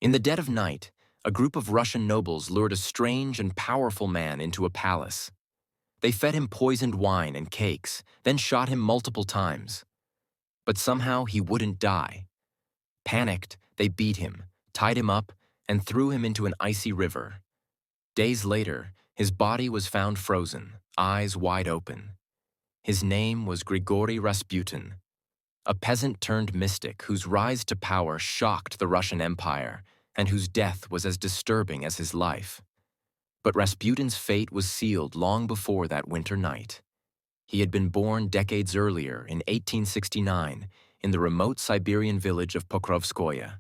In the dead of night, a group of Russian nobles lured a strange and powerful man into a palace. They fed him poisoned wine and cakes, then shot him multiple times. But somehow he wouldn't die. Panicked, they beat him, tied him up, and threw him into an icy river. Days later, his body was found frozen, eyes wide open. His name was Grigori Rasputin, a peasant-turned mystic whose rise to power shocked the Russian Empire and whose death was as disturbing as his life. But Rasputin's fate was sealed long before that winter night. He had been born decades earlier, in 1869, in the remote Siberian village of Pokrovskoye.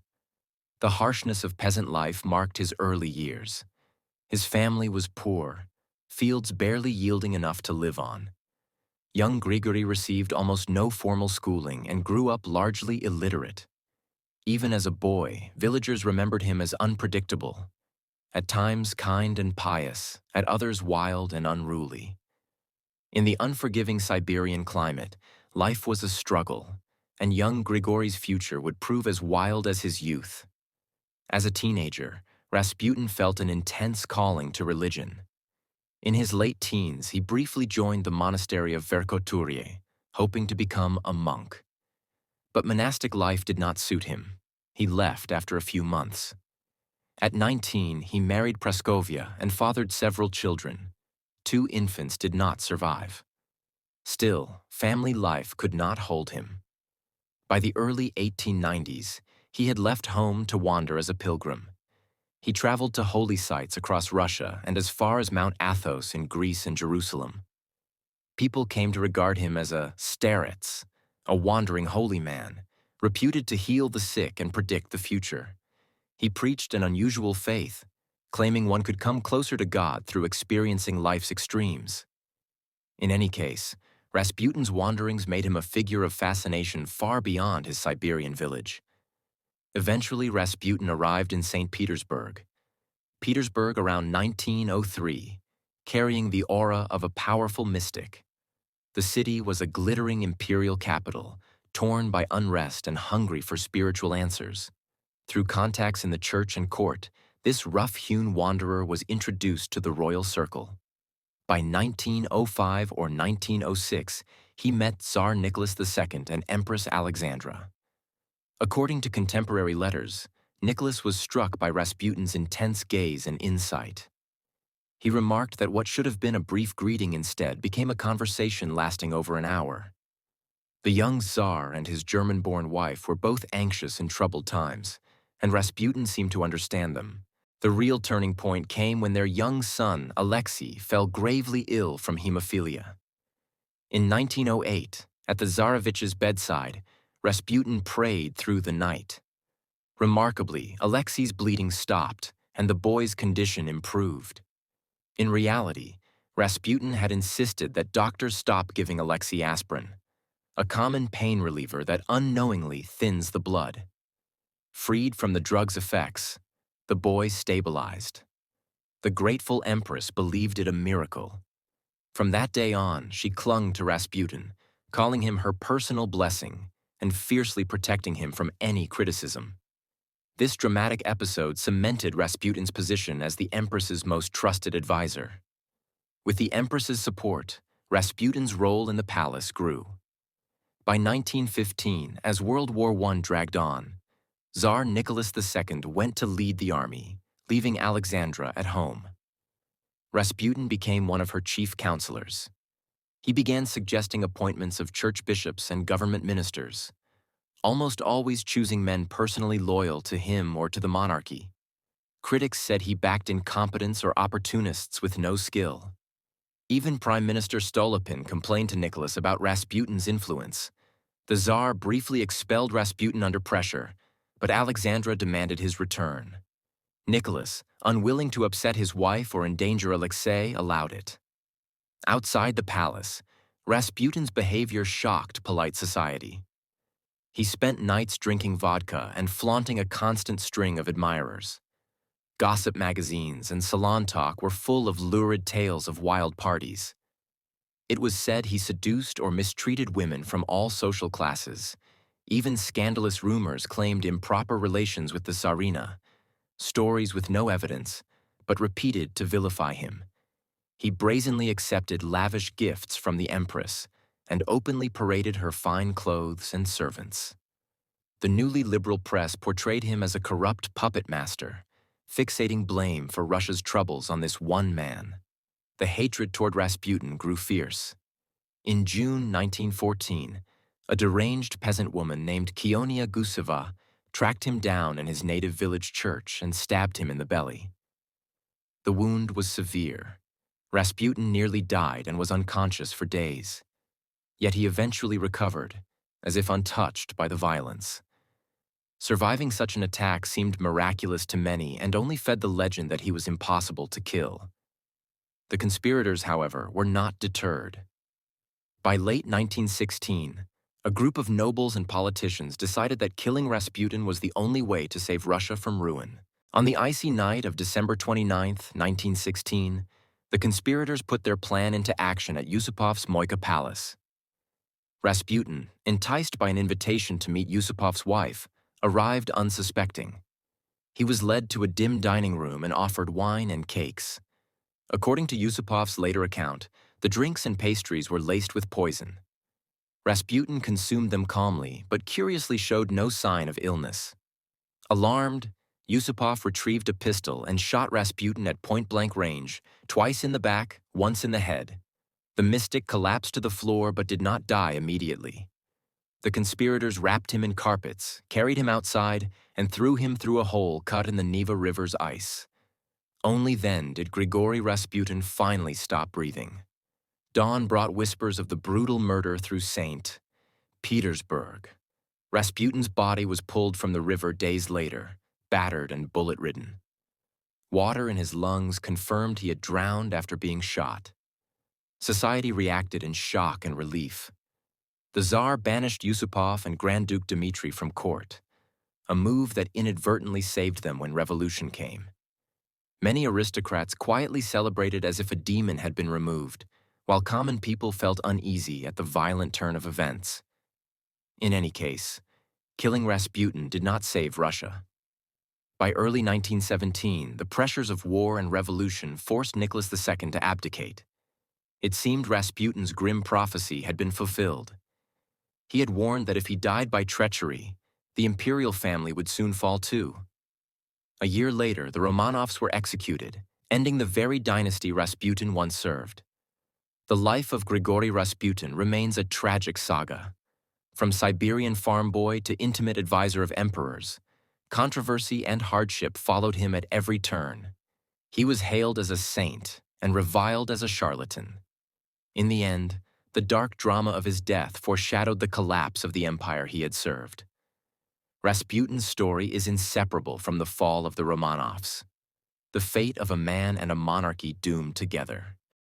The harshness of peasant life marked his early years. His family was poor, fields barely yielding enough to live on. Young Grigori received almost no formal schooling and grew up largely illiterate. Even as a boy, villagers remembered him as unpredictable, at times kind and pious, at others wild and unruly. In the unforgiving Siberian climate, life was a struggle, and young Grigori's future would prove as wild as his youth. As a teenager, Rasputin felt an intense calling to religion. In his late teens, he briefly joined the monastery of Verkhoturye, hoping to become a monk. But monastic life did not suit him. He left after a few months. At 19, he married Praskovia and fathered several children. 2 infants did not survive. Still, family life could not hold him. By the early 1890s, he had left home to wander as a pilgrim. He traveled to holy sites across Russia and as far as Mount Athos in Greece and Jerusalem. People came to regard him as a starets, a wandering holy man, reputed to heal the sick and predict the future. He preached an unusual faith, claiming one could come closer to God through experiencing life's extremes. In any case, Rasputin's wanderings made him a figure of fascination far beyond his Siberian village. Eventually, Rasputin arrived in St. Petersburg around 1903, carrying the aura of a powerful mystic. The city was a glittering imperial capital, torn by unrest and hungry for spiritual answers. Through contacts in the church and court, this rough-hewn wanderer was introduced to the royal circle. By 1905 or 1906, he met Tsar Nicholas II and Empress Alexandra. According to contemporary letters, Nicholas was struck by Rasputin's intense gaze and insight. He remarked that what should have been a brief greeting instead became a conversation lasting over an hour. The young Tsar and his German-born wife were both anxious in troubled times, and Rasputin seemed to understand them. The real turning point came when their young son, Alexei, fell gravely ill from hemophilia. In 1908, at the Tsarevich's bedside, Rasputin prayed through the night. Remarkably, Alexei's bleeding stopped, and the boy's condition improved. In reality, Rasputin had insisted that doctors stop giving Alexei aspirin, a common pain reliever that unknowingly thins the blood. Freed from the drug's effects, the boy stabilized. The grateful empress believed it a miracle. From that day on, she clung to Rasputin, calling him her personal blessing and fiercely protecting him from any criticism. This dramatic episode cemented Rasputin's position as the empress's most trusted advisor. With the empress's support, Rasputin's role in the palace grew. By 1915, as World War I dragged on, Tsar Nicholas II went to lead the army, leaving Alexandra at home. Rasputin became one of her chief counselors. He began suggesting appointments of church bishops and government ministers, almost always choosing men personally loyal to him or to the monarchy. Critics said he backed incompetents or opportunists with no skill. Even Prime Minister Stolypin complained to Nicholas about Rasputin's influence. The Tsar briefly expelled Rasputin under pressure, but Alexandra demanded his return. Nicholas, unwilling to upset his wife or endanger Alexei, allowed it. Outside the palace, Rasputin's behavior shocked polite society. He spent nights drinking vodka and flaunting a constant string of admirers. Gossip magazines and salon talk were full of lurid tales of wild parties. It was said he seduced or mistreated women from all social classes. Even scandalous rumors claimed improper relations with the Tsarina. stories with no evidence, but repeated to vilify him. He brazenly accepted lavish gifts from the empress and openly paraded her fine clothes and servants. The newly liberal press portrayed him as a corrupt puppet master, fixating blame for Russia's troubles on this one man. The hatred toward Rasputin grew fierce. In June 1914, a deranged peasant woman named Kionia Guseva tracked him down in his native village church and stabbed him in the belly. The wound was severe. Rasputin nearly died and was unconscious for days. Yet he eventually recovered, as if untouched by the violence. Surviving such an attack seemed miraculous to many and only fed the legend that he was impossible to kill. The conspirators, however, were not deterred. By late 1916, a group of nobles and politicians decided that killing Rasputin was the only way to save Russia from ruin. On the icy night of December 29, 1916, the conspirators put their plan into action at Yusupov's Moika Palace. Rasputin, enticed by an invitation to meet Yusupov's wife, arrived unsuspecting. He was led to a dim dining room and offered wine and cakes. According to Yusupov's later account, the drinks and pastries were laced with poison. Rasputin consumed them calmly, but curiously showed no sign of illness. Alarmed, Yusupov retrieved a pistol and shot Rasputin at point-blank range, twice in the back, once in the head. The mystic collapsed to the floor but did not die immediately. The conspirators wrapped him in carpets, carried him outside, and threw him through a hole cut in the Neva River's ice. Only then did Grigori Rasputin finally stop breathing. Dawn brought whispers of the brutal murder through St. Petersburg. Rasputin's body was pulled from the river days later, battered and bullet-ridden. Water in his lungs confirmed he had drowned after being shot. Society reacted in shock and relief. The Tsar banished Yusupov and Grand Duke Dmitry from court, a move that inadvertently saved them when revolution came. Many aristocrats quietly celebrated as if a demon had been removed, while common people felt uneasy at the violent turn of events. In any case, killing Rasputin did not save Russia. By early 1917, the pressures of war and revolution forced Nicholas II to abdicate. It seemed Rasputin's grim prophecy had been fulfilled. He had warned that if he died by treachery, the imperial family would soon fall too. A year later, the Romanovs were executed, ending the very dynasty Rasputin once served. The life of Grigori Rasputin remains a tragic saga. From Siberian farm boy to intimate advisor of emperors, controversy and hardship followed him at every turn. He was hailed as a saint and reviled as a charlatan. In the end, the dark drama of his death foreshadowed the collapse of the empire he had served. Rasputin's story is inseparable from the fall of the Romanovs, the fate of a man and a monarchy doomed together.